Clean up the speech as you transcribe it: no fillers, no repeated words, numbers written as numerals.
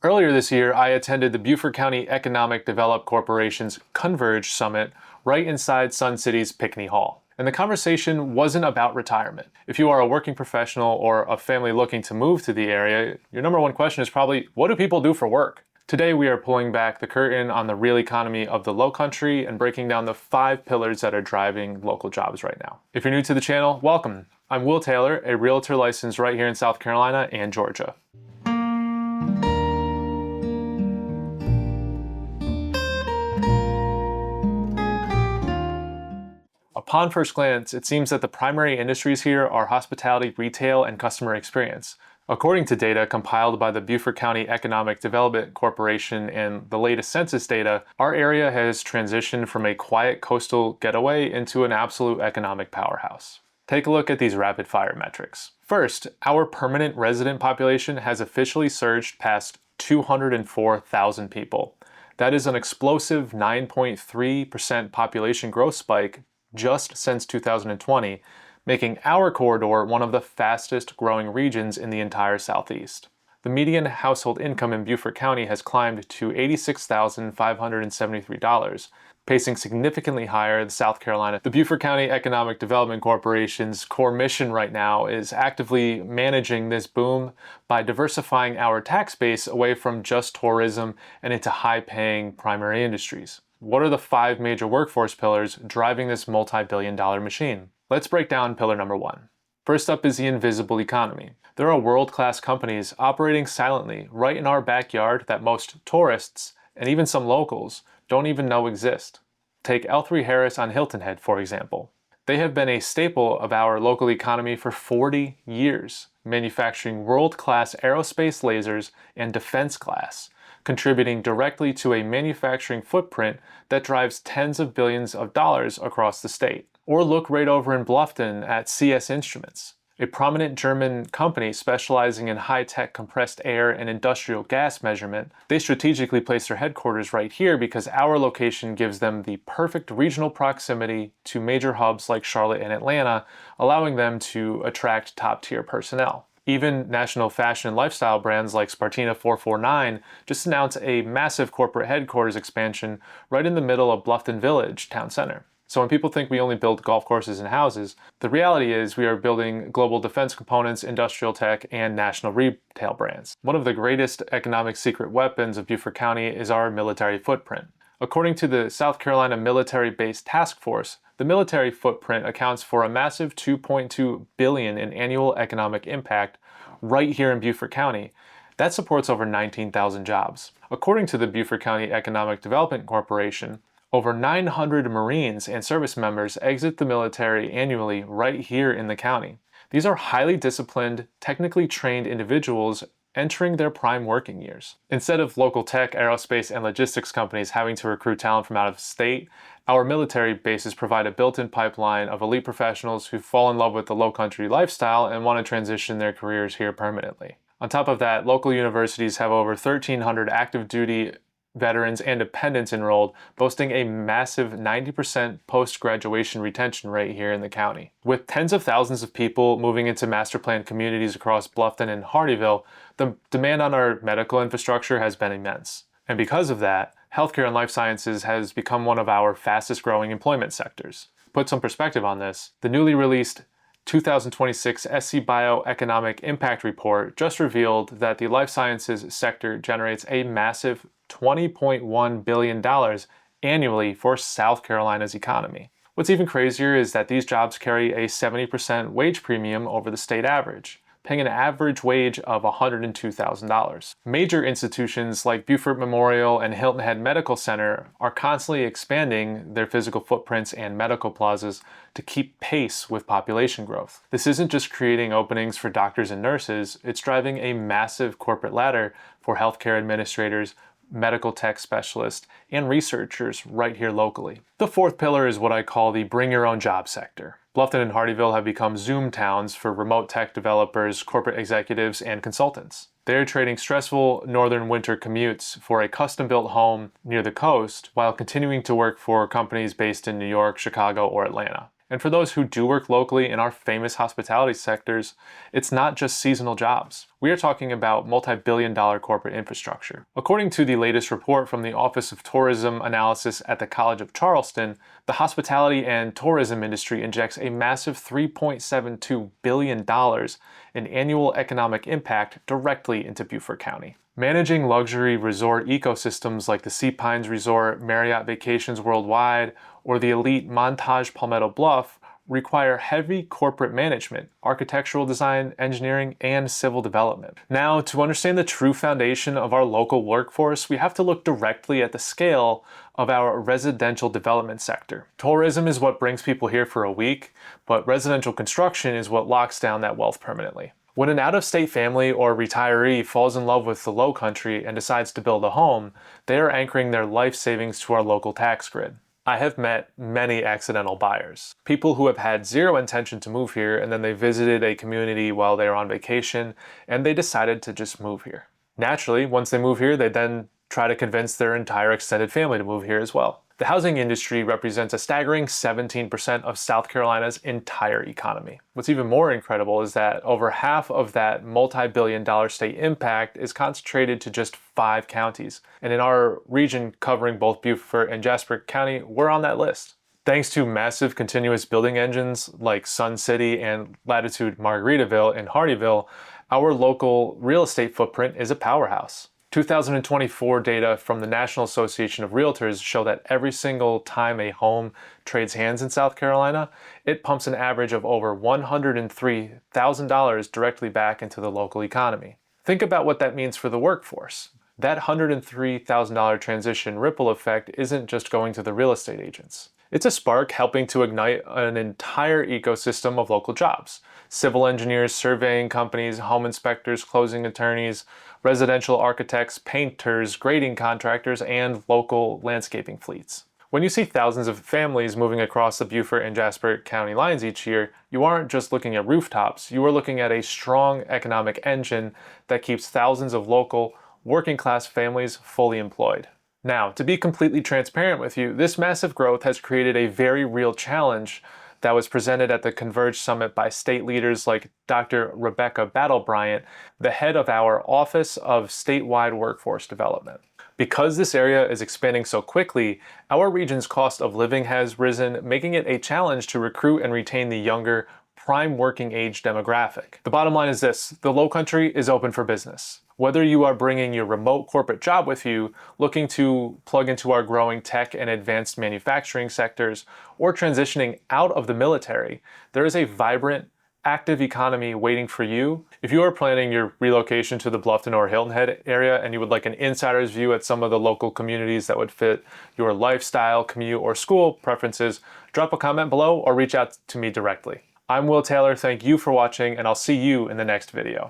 Earlier this year, I attended the Beaufort County Economic Development Corporation's CONVERGE Summit right inside Sun City's Pinckney Hall. And the conversation wasn't about retirement. If you are a working professional or a family looking to move to the area, your number one question is probably, what do people do for work? Today, we are pulling back the curtain on the real economy of the Lowcountry and breaking down the 5 pillars that are driving local jobs right now. If you're new to the channel, welcome. I'm Will Taylor, a realtor licensed right here in South Carolina and Georgia. Upon first glance, it seems that the primary industries here are hospitality, retail, and customer experience. According to data compiled by the Beaufort County Economic Development Corporation and the latest census data, our area has transitioned from a quiet coastal getaway into an absolute economic powerhouse. Take a look at these rapid-fire metrics. First, our permanent resident population has officially surged past 204,000 people. That is an explosive 9.3% population growth spike just since 2020, making our corridor one of the fastest growing regions in the entire Southeast. The median household income in Beaufort County has climbed to $86,573, pacing significantly higher than South Carolina. The Beaufort County Economic Development Corporation's core mission right now is actively managing this boom by diversifying our tax base away from just tourism and into high-paying primary industries. What are the 5 major workforce pillars driving this multi-billion-dollar machine? Let's break down pillar number 1. First up is the invisible economy. There are world-class companies operating silently right in our backyard that most tourists, and even some locals, don't even know exist. Take L3Harris on Hilton Head, for example. They have been a staple of our local economy for 40 years, manufacturing world-class aerospace lasers and defense glass, contributing directly to a manufacturing footprint that drives tens of billions of dollars across the state. Or look right over in Bluffton at CS Instruments, a prominent German company specializing in high-tech compressed air and industrial gas measurement. They strategically placed their headquarters right here because our location gives them the perfect regional proximity to major hubs like Charlotte and Atlanta, allowing them to attract top-tier personnel. Even national fashion and lifestyle brands like Spartina 449 just announced a massive corporate headquarters expansion right in the middle of Bluffton Village town center. So when people think we only build golf courses and houses, the reality is we are building global defense components, industrial tech, and national retail brands. One of the greatest economic secret weapons of Beaufort County is our military footprint. According to the South Carolina Military Base Task Force, the military footprint accounts for a massive $2.2 billion in annual economic impact right here in Beaufort County. That supports over 19,000 jobs. According to the Beaufort County Economic Development Corporation, over 900 Marines and service members exit the military annually right here in the county. These are highly disciplined, technically trained individuals entering their prime working years. Instead of local tech, aerospace, and logistics companies having to recruit talent from out of state, our military bases provide a built-in pipeline of elite professionals who fall in love with the Lowcountry lifestyle and want to transition their careers here permanently. On top of that, local universities have over 1,300 active duty veterans and dependents enrolled, boasting a massive 90% post-graduation retention rate here in the county. With tens of thousands of people moving into master planned communities across Bluffton and Hardeeville, the demand on our medical infrastructure has been immense. And because of that, healthcare and life sciences has become one of our fastest growing employment sectors. To put some perspective on this, the newly released 2026 SC Bioeconomic Impact Report just revealed that the life sciences sector generates a massive $20.1 billion annually for South Carolina's economy. What's even crazier is that these jobs carry a 70% wage premium over the state average, paying an average wage of $102,000. Major institutions like Beaufort Memorial and Hilton Head Medical Center are constantly expanding their physical footprints and medical plazas to keep pace with population growth. This isn't just creating openings for doctors and nurses, it's driving a massive corporate ladder for healthcare administrators, medical tech specialists, and researchers right here locally. The 4th pillar is what I call the bring your own job sector. Bluffton and Hardeeville have become Zoom towns for remote tech developers, corporate executives, and consultants. They're trading stressful northern winter commutes for a custom-built home near the coast while continuing to work for companies based in New York, Chicago, or Atlanta. And for those who do work locally in our famous hospitality sectors, it's not just seasonal jobs. We are talking about multi-billion-dollar corporate infrastructure. According to the latest report from the Office of Tourism Analysis at the College of Charleston, the hospitality and tourism industry injects a massive $3.72 billion in annual economic impact directly into Beaufort County. Managing luxury resort ecosystems like the Sea Pines Resort, Marriott Vacations Worldwide, or the elite Montage Palmetto Bluff require heavy corporate management, architectural design, engineering, and civil development. Now, to understand the true foundation of our local workforce, we have to look directly at the scale of our residential development sector. Tourism is what brings people here for a week, but residential construction is what locks down that wealth permanently. When an out-of-state family or retiree falls in love with the Lowcountry and decides to build a home, they are anchoring their life savings to our local tax grid. I have met many accidental buyers. People who have had zero intention to move here and then they visited a community while they were on vacation and they decided to just move here. Naturally, once they move here, they then try to convince their entire extended family to move here as well. The housing industry represents a staggering 17% of South Carolina's entire economy. What's even more incredible is that over half of that multi-billion-dollar state impact is concentrated to just 5 counties. And in our region covering both Beaufort and Jasper County, we're on that list. Thanks to massive continuous building engines like Sun City and Latitude Margaritaville in Hardeeville, our local real estate footprint is a powerhouse. 2024 data from the National Association of Realtors show that every single time a home trades hands in South Carolina, it pumps an average of over $103,000 directly back into the local economy. Think about what that means for the workforce. That $103,000 transition ripple effect isn't just going to the real estate agents. It's a spark helping to ignite an entire ecosystem of local jobs. Civil engineers, surveying companies, home inspectors, closing attorneys, residential architects, painters, grading contractors, and local landscaping fleets. When you see thousands of families moving across the Beaufort and Jasper County lines each year, you aren't just looking at rooftops, you are looking at a strong economic engine that keeps thousands of local working class families fully employed. Now, to be completely transparent with you, this massive growth has created a very real challenge that was presented at the CONVERGE Summit by state leaders like Dr. Rebecca Battle-Bryant, the head of our Office of Statewide Workforce Development. Because this area is expanding so quickly, our region's cost of living has risen, making it a challenge to recruit and retain the younger, prime working age demographic. The bottom line is this: the Lowcountry is open for business. Whether you are bringing your remote corporate job with you, looking to plug into our growing tech and advanced manufacturing sectors, or transitioning out of the military, there is a vibrant, active economy waiting for you. If you are planning your relocation to the Bluffton or Hilton Head area and you would like an insider's view at some of the local communities that would fit your lifestyle, commute, or school preferences, drop a comment below or reach out to me directly. I'm Will Taylor, thank you for watching, and I'll see you in the next video.